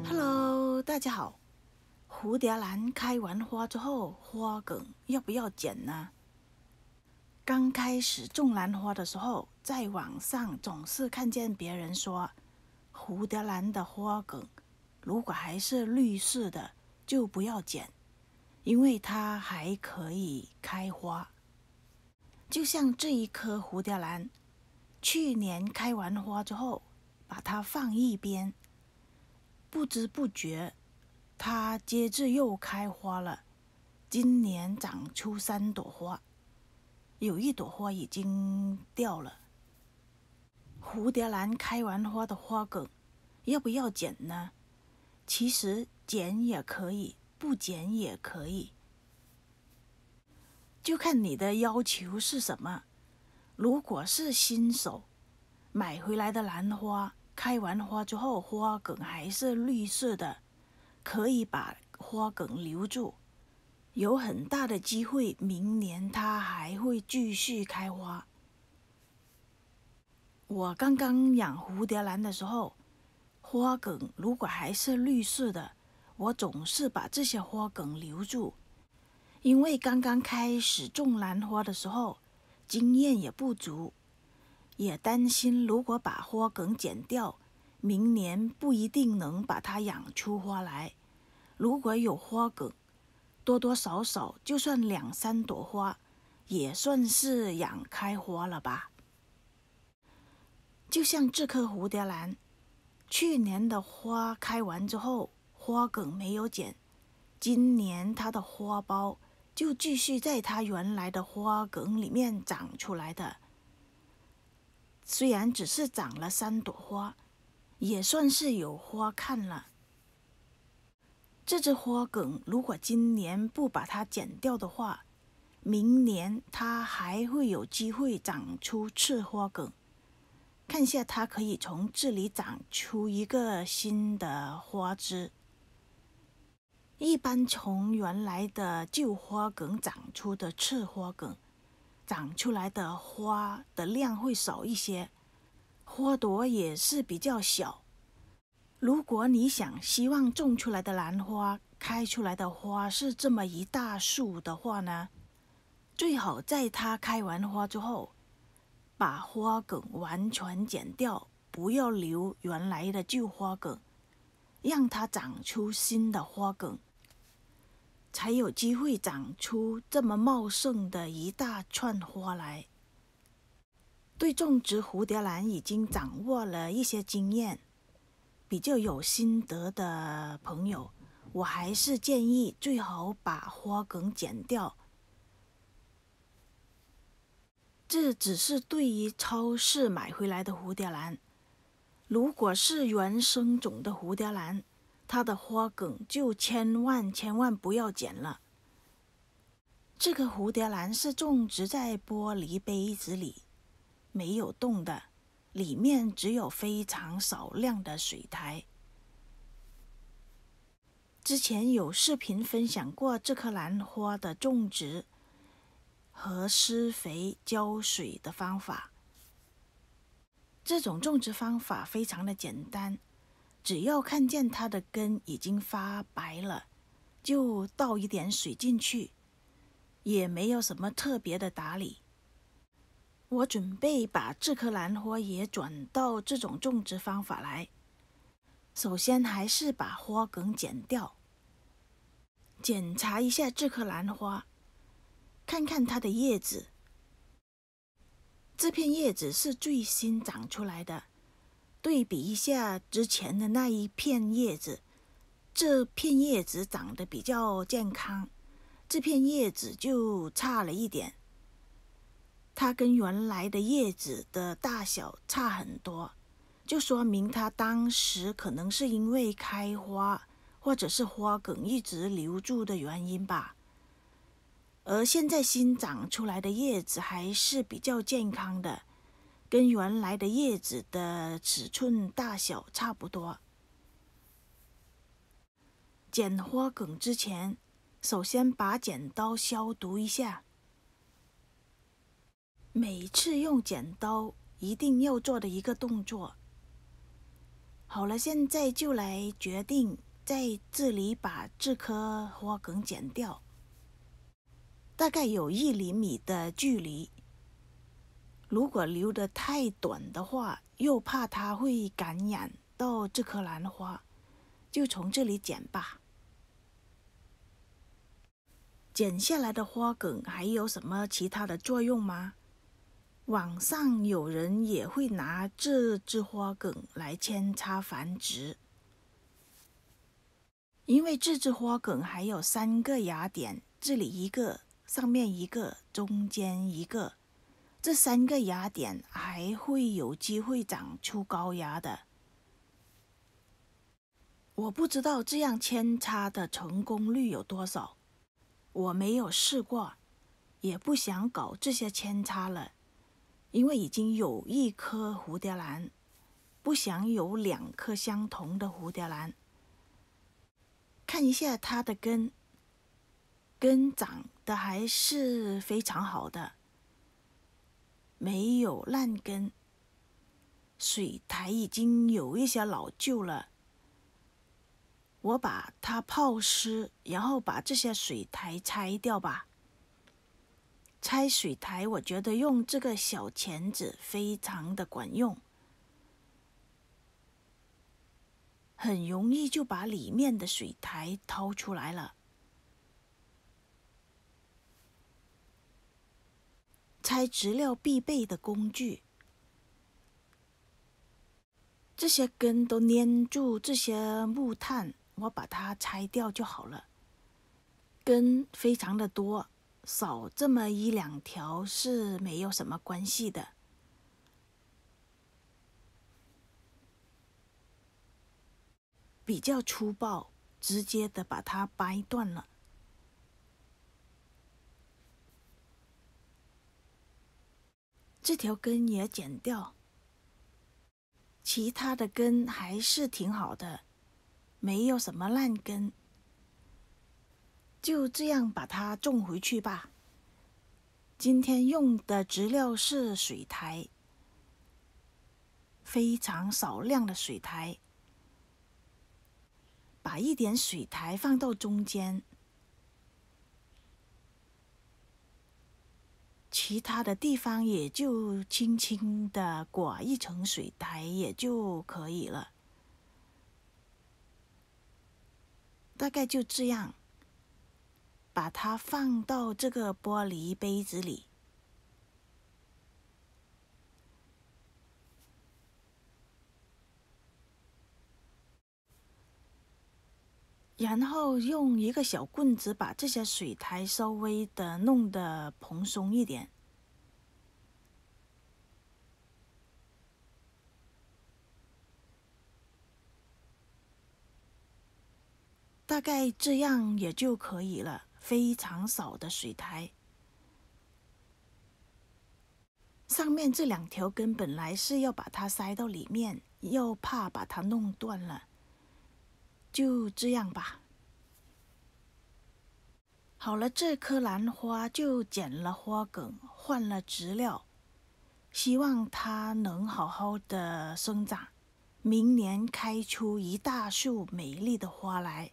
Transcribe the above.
Hello，大家好。蝴蝶兰开完花之后，花梗要不要剪呢？刚开始种兰花的时候，在网上总是看见别人说，蝴蝶兰的花梗如果还是绿色的，就不要剪，因为它还可以开花。就像这一颗蝴蝶兰，去年开完花之后，把它放一边，不知不觉它接着又开花了。今年长出3朵花，有1朵花已经掉了。蝴蝶兰开完花的花梗要不要剪呢？其实剪也可以，不剪也可以，就看你的要求是什么。如果是新手，买回来的兰花开完花之后，花梗还是绿色的，可以把花梗留住，有很大的机会明年它还会继续开花。我刚刚养蝴蝶兰的时候，花梗如果还是绿色的，我总是把这些花梗留住，因为刚刚开始种兰花的时候，经验也不足，也担心如果把花梗剪掉，明年不一定能把它养出花来。如果有花梗，多多少少就算2、3朵花，也算是养开花了吧。就像这棵蝴蝶兰，去年的花开完之后，花梗没有剪，今年它的花苞就继续在它原来的花梗里面长出来的。虽然只是长了3朵花，也算是有花看了。这只花梗如果今年不把它剪掉的话，明年它还会有机会长出次花梗。看下它可以从这里长出一个新的花枝。一般从原来的旧花梗长出的次花梗，长出来的花的量会少一些，花朵也是比较小。如果你希望种出来的兰花开出来的花是这么一大束的话呢，最好在它开完花之后，把花梗完全剪掉，不要留原来的旧花梗，让它长出新的花梗，才有机会长出这么茂盛的一大串花来。对种植蝴蝶兰已经掌握了一些经验，比较有心得的朋友，我还是建议最好把花梗剪掉。这只是对于超市买回来的蝴蝶兰，如果是原生种的蝴蝶兰，它的花梗就千万不要剪了。这个蝴蝶兰是种植在玻璃杯子里，没有洞的，里面只有非常少量的水苔。之前有视频分享过这棵兰花的种植和施肥浇水的方法。这种种植方法非常的简单，只要看见它的根已经发白了，就倒一点水进去，也没有什么特别的打理。我准备把这棵兰花也转到这种种植方法来。首先还是把花梗剪掉，检查一下这棵兰花，看看它的叶子。这片叶子是最新长出来的，对比一下之前的那一片叶子，这片叶子长得比较健康，这片叶子就差了一点。它跟原来的叶子的大小差很多，就说明它当时可能是因为开花或者是花梗一直留住的原因吧。而现在新长出来的叶子还是比较健康的，跟原来的叶子的尺寸大小差不多。剪花梗之前，首先把剪刀消毒一下。每次用剪刀一定要做的一个动作。好了，现在就来决定在这里把这棵花梗剪掉，大概有1厘米的距离。如果留得太短的话，又怕它会感染到这棵兰花，就从这里剪吧。剪下来的花梗还有什么其他的作用吗？网上有人也会拿这只花梗来扦插繁殖，因为这只花梗还有3个芽点，这里一个，上面一个，中间一个，这3个芽点还会有机会长出高芽的。我不知道这样扦插的成功率有多少，我没有试过，也不想搞这些扦插了。因为已经有1颗蝴蝶兰，不想有2颗相同的蝴蝶兰。看一下它的根长得还是非常好的，没有烂根。水苔已经有一些老旧了，我把它泡湿，然后把这些水苔拆掉吧。拆水苔，我觉得用这个小钳子非常的管用，很容易就把里面的水苔掏出来了。拆植料必备的工具，这些根都粘住这些木炭，我把它拆掉就好了。根非常的多，少这么1-2条是没有什么关系的。比较粗暴，直接的把它掰断了。这条根也剪掉，其他的根还是挺好的，没有什么烂根。就这样把它种回去吧。今天用的植料是水苔，非常少量的水苔，把一点水苔放到中间，其他的地方也就轻轻的裹一层水苔也就可以了。大概就这样，把它放到这个玻璃杯子里。然后用一个小棍子把这些水苔稍微的弄得蓬松一点。大概这样也就可以了，非常少的水苔。上面这2条根本来是要把它塞到里面，又怕把它弄断了，就这样吧。好了，这棵兰花就剪了花梗，换了植料，希望它能好好的生长，明年开出一大束美丽的花来。